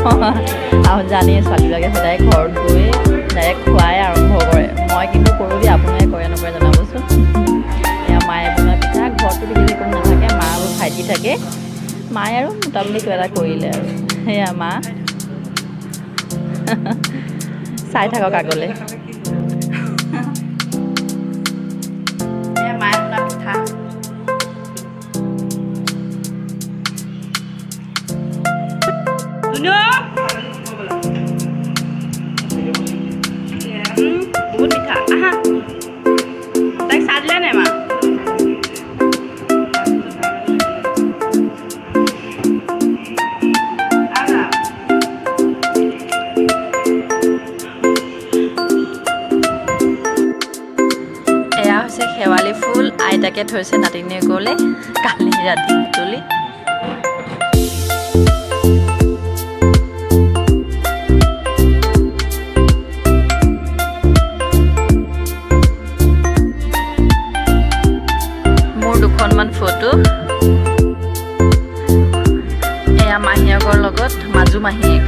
আৰু জানি ছোৱালীবিলাকে সদায় ঘৰত গৈ ডাইৰেক্ট খোৱাই আৰম্ভ কৰে। মই কিন্তু কৰোঁ দেই, আপোনালোকে কৰে নকৰে জনাবচোন। এয়া মায়ে বনোৱা পিঠা, ঘৰতো বিশেষ কোনো নাথাকে, মা আৰু ভাইটি থাকে। মায়ে আৰু মোটামুটি কিবা এটা কৰিলে আৰু সেয়া মা চাই থাকক আগলৈ। মায়ে বনোৱা পিঠা বহুত পিঠা। আহা তাইক চাহ দিলে নাই মা? এয়া হৈছে শেৱালি ফুল, আইতাকে থৈছে নাতিনীয়ে গ'লে কালি ৰাতি তুলি। দুখনমান ফটো, এয়া মাহীয়েকৰ লগত মাজু মাহীয়েক।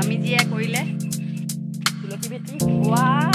আমি জীয়ে কৰিলে তুলসী ভেটি। ৱাও